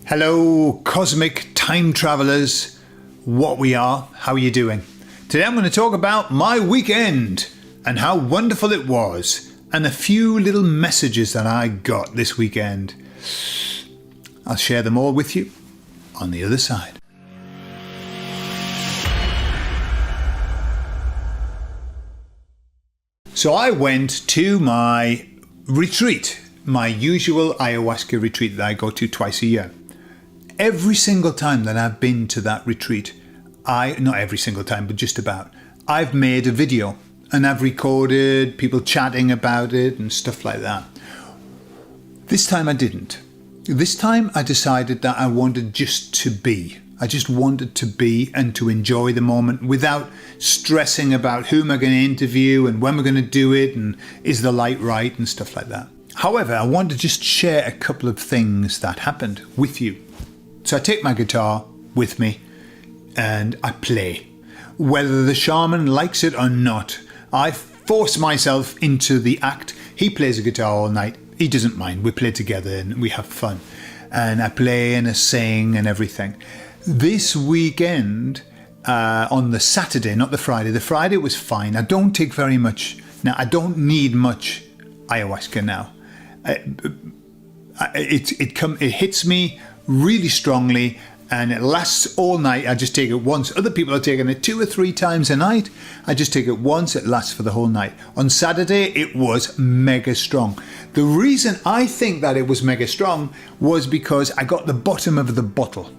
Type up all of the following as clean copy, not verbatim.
Hello, cosmic time travelers. What we are, how are you doing? Today I'm going to talk about my weekend and how wonderful it was, and a few little messages that I got this weekend. I'll share them all with you on the other side. So I went to my retreat, my usual ayahuasca retreat that I go to twice a year. Every single time that I've been to that retreat, not every single time, but just about, I've made a video and I've recorded people chatting about it and stuff like that. This time I didn't. This time I decided that I wanted just to be. I just wanted to be and to enjoy the moment without stressing about who am I going to interview and when we're going to do it and is the light right and stuff like that. However, I want to just share a couple of things that happened with you. So I take my guitar with me and I play. Whether the shaman likes it or not, I force myself into the act. He plays the guitar all night. He doesn't mind. We play together and we have fun. And I play and I sing and everything. This weekend, on the Saturday, not the Friday. The Friday was fine. I don't take very much. Now, I don't need much ayahuasca now. It hits me really strongly and it lasts all night. I just take it once. Other people are taking it 2 or 3 times a night. I just take it once. It lasts for the whole night. On Saturday, it was mega strong. The reason I think that it was mega strong was because I got the bottom of the bottle.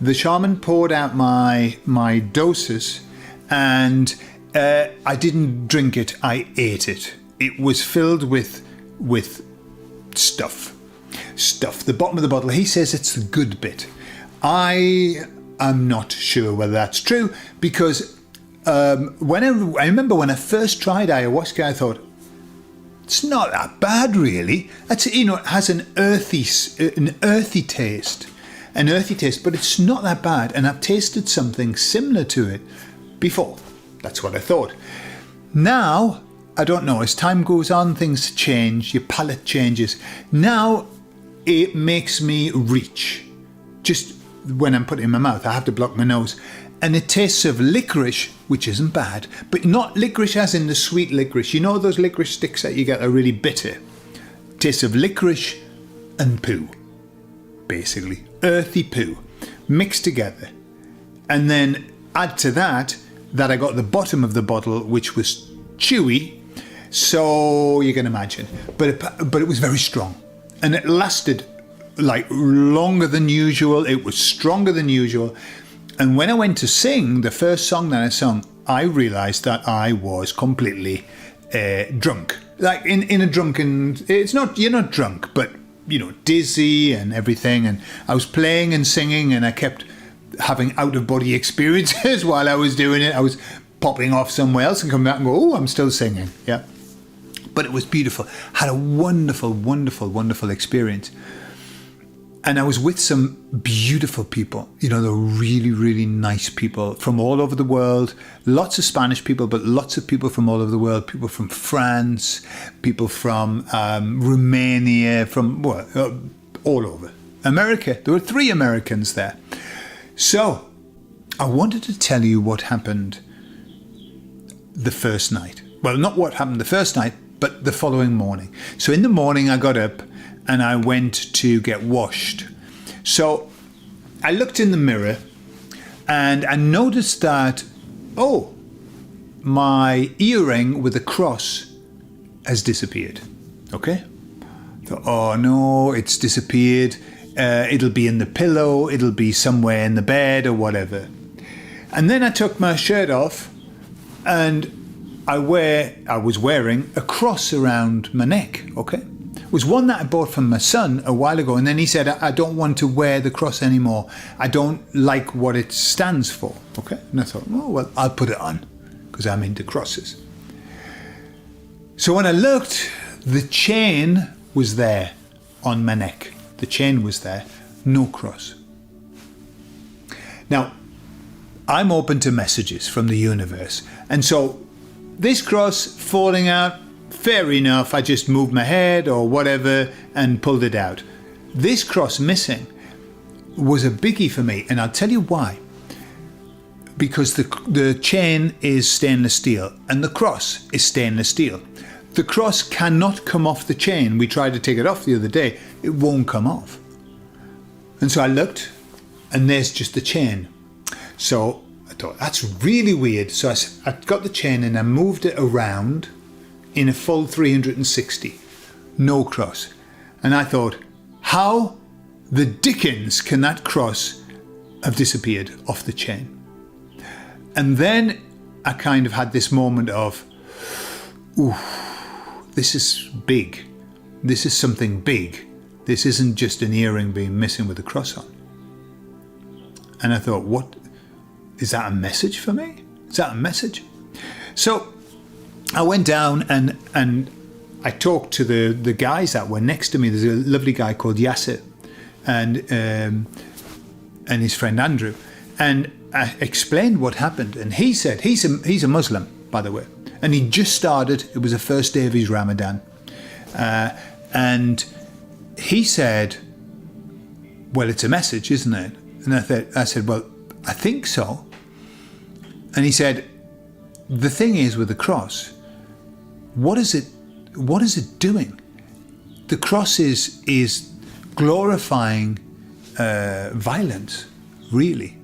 The shaman poured out my doses and I didn't drink it. I ate it. It was filled with stuff. The bottom of the bottle. He says it's the good bit. I am not sure whether that's true because I remember when I first tried ayahuasca, I thought it's not that bad really. It has an earthy taste, but it's not that bad. And I've tasted something similar to it before. That's what I thought. Now I don't know. As time goes on, things change. Your palate changes. Now it makes me reach. Just when I'm putting it in my mouth, I have to block my nose. And it tastes of licorice, which isn't bad, but not licorice as in the sweet licorice. You know those licorice sticks that you get are really bitter? Tastes of licorice and poo, basically. Earthy poo, mixed together. And then add to that I got the bottom of the bottle, which was chewy. So you can imagine. But it was very strong. And it lasted like longer than usual. It was stronger than usual. And when I went to sing, the first song that I sung, I realized that I was completely drunk. Like in a drunken, you're not drunk, but dizzy and everything. And I was playing and singing and I kept having out of body experiences while I was doing it. I was popping off somewhere else and come back and go, oh, I'm still singing. Yeah. But it was beautiful. Had a wonderful, wonderful, wonderful experience. And I was with some beautiful people. They're really, really nice people from all over the world. Lots of Spanish people, but lots of people from all over the world. People from France, people from Romania, from all over. America. There were 3 Americans there. So I wanted to tell you what happened the first night. Well, not what happened the first night, but the following morning. So in the morning I got up and I went to get washed. So I looked in the mirror and I noticed that, my earring with a cross has disappeared. Okay? So, oh no, it's disappeared. It'll be in the pillow. It'll be somewhere in the bed or whatever. And then I took my shirt off and I was wearing a cross around my neck, okay? It was one that I bought from my son a while ago, and then he said, I don't want to wear the cross anymore. I don't like what it stands for, okay? And I thought, oh, well, I'll put it on, because I'm into crosses. So when I looked, the chain was there on my neck. The chain was there, no cross. Now, I'm open to messages from the universe, and so this cross falling out, fair enough, I just moved my head or whatever and pulled it out. This cross missing, was a biggie for me, and I'll tell you why. Because the chain is stainless steel and the cross is stainless steel. The cross cannot come off the chain. We tried to take it off the other day. It won't come off. And so I looked, and there's just the chain. So I thought, that's really weird. So I got the chain and I moved it around in a full 360. No cross. And I thought, how the dickens can that cross have disappeared off the chain? And then I kind of had this moment of, ooh, this is big. This is something big. This isn't just an earring being missing with a cross on. And I thought, what? Is that a message for me? Is that a message? So I went down and I talked to the guys that were next to me. There's a lovely guy called Yasser and his friend Andrew. And I explained what happened, and he said he's a Muslim, by the way, and he just started. It was the first day of his Ramadan, and he said, "Well, it's a message, isn't it?" And I said, "Well, I think so." And he said, "The thing is with the cross, what is it doing? The cross is glorifying violence, really."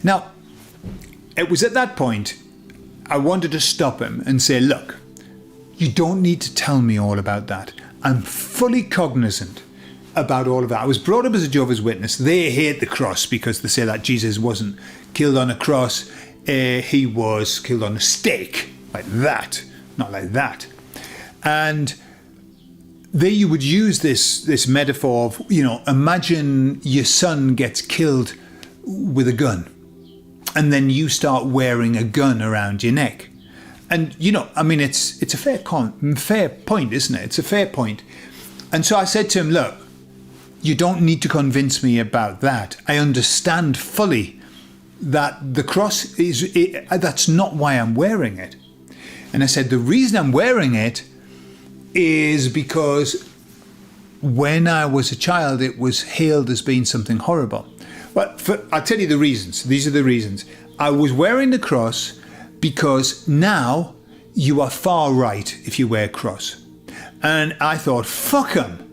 Now, it was at that point I wanted to stop him and say, look, you don't need to tell me all about that. I'm fully cognizant about all of that. I was brought up as a Jehovah's Witness. They hate the cross because they say that Jesus wasn't killed on a cross. He was killed on a stake, like that, not like that. And there you would use this metaphor of, imagine your son gets killed with a gun, and then you start wearing a gun around your neck. And, it's a fair point, isn't it? It's a fair point. And so I said to him, look, you don't need to convince me about that. I understand fully that the cross that's not why I'm wearing it. And I said, the reason I'm wearing it is because when I was a child, it was hailed as being something horrible. But I'll tell you the reasons. These are the reasons. I was wearing the cross because now you are far right if you wear a cross. And I thought, fuck them.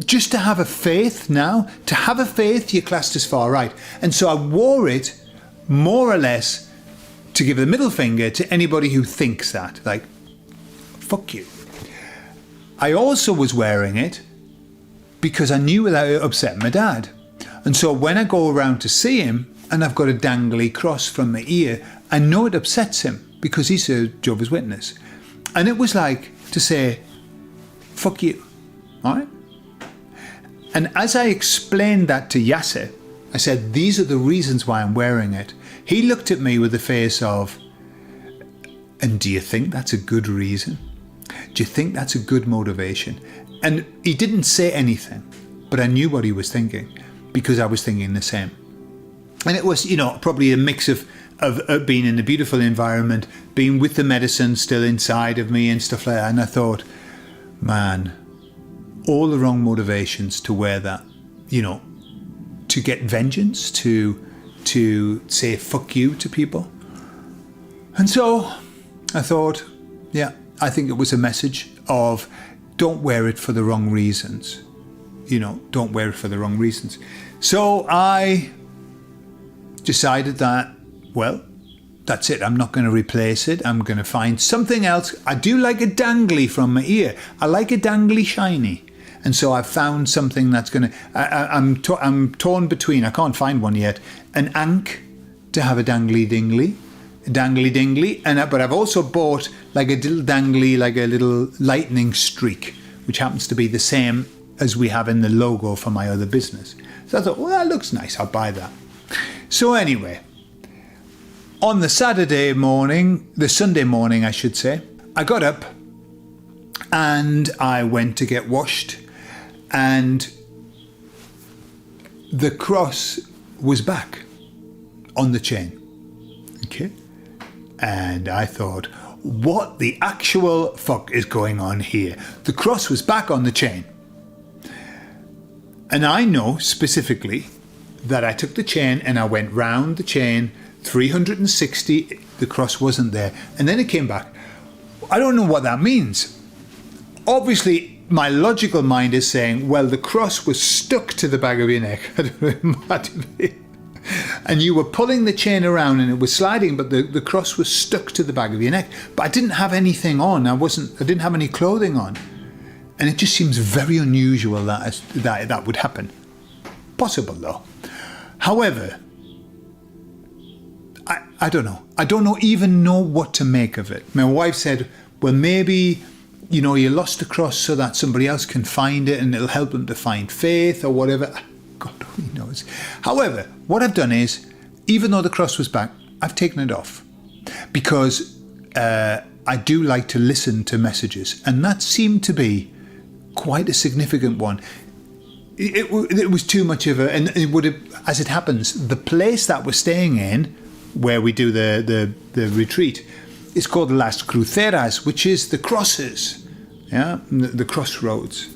Just to have a faith now, to have a faith, you're classed as far right. And so I wore it more or less to give the middle finger to anybody who thinks that. Like, fuck you. I also was wearing it because I knew that it upset my dad. And so when I go around to see him and I've got a dangly cross from my ear, I know it upsets him because he's a Jehovah's Witness. And it was like to say, fuck you, all right? And as I explained that to Yasser, I said, these are the reasons why I'm wearing it. He looked at me with the face of, and do you think that's a good reason? Do you think that's a good motivation? And he didn't say anything, but I knew what he was thinking because I was thinking the same. And it was, probably a mix of being in a beautiful environment, being with the medicine still inside of me and stuff like that. And I thought, man, all the wrong motivations to wear that, to get vengeance, to say fuck you to people. And so I thought, yeah, I think it was a message of don't wear it for the wrong reasons. Don't wear it for the wrong reasons. So I decided that, well, that's it. I'm not going to replace it. I'm going to find something else. I do like a dangly from my ear. I like a dangly shiny. And so I've found something that's going to... I'm torn between, I can't find one yet, an ankh to have a dangly dingly, but I've also bought like a little dangly, like a little lightning streak, which happens to be the same as we have in the logo for my other business. So I thought, well, that looks nice. I'll buy that. So anyway, on the Sunday morning, I should say, I got up and I went to get washed, and the cross was back on the chain. Okay. And I thought, what the actual fuck is going on here? The cross was back on the chain. And I know specifically that I took the chain and I went round the chain 360, the cross wasn't there. And then it came back. I don't know what that means. Obviously, my logical mind is saying, well, the cross was stuck to the back of your neck. I don't know, it might be. And you were pulling the chain around and it was sliding, but the cross was stuck to the back of your neck. But I didn't have anything on. I didn't have any clothing on. And it just seems very unusual that would happen. Possible though. However, I don't know. I don't even know what to make of it. My wife said, well, maybe, you lost the cross so that somebody else can find it and it'll help them to find faith or whatever. God only knows. However, what I've done is, even though the cross was back, I've taken it off. Because I do like to listen to messages. And that seemed to be quite a significant one. It was too much of and it would have, as it happens, the place that we're staying in, where we do the retreat, is called the Las Cruceras, which is the crosses, the crossroads.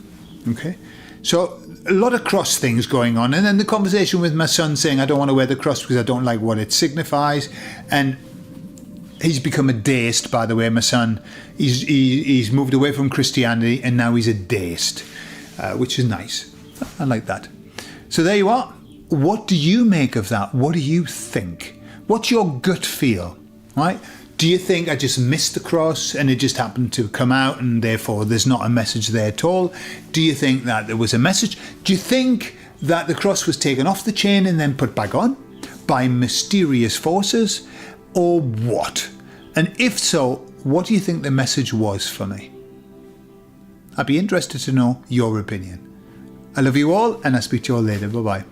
Okay, so a lot of cross things going on, and then the conversation with my son saying I don't want to wear the cross because I don't like what it signifies, and he's become a deist, by the way. My son, he's moved away from Christianity and now he's a deist, which is nice. I like that. So there you are. What do you make of that? What do you think? What's your gut feel, right? Do you think I just missed the cross and it just happened to come out and therefore there's not a message there at all? Do you think that there was a message? Do you think that the cross was taken off the chain and then put back on by mysterious forces, or what? And if so, what do you think the message was for me? I'd be interested to know your opinion. I love you all, and I'll speak to you all later. Bye-bye.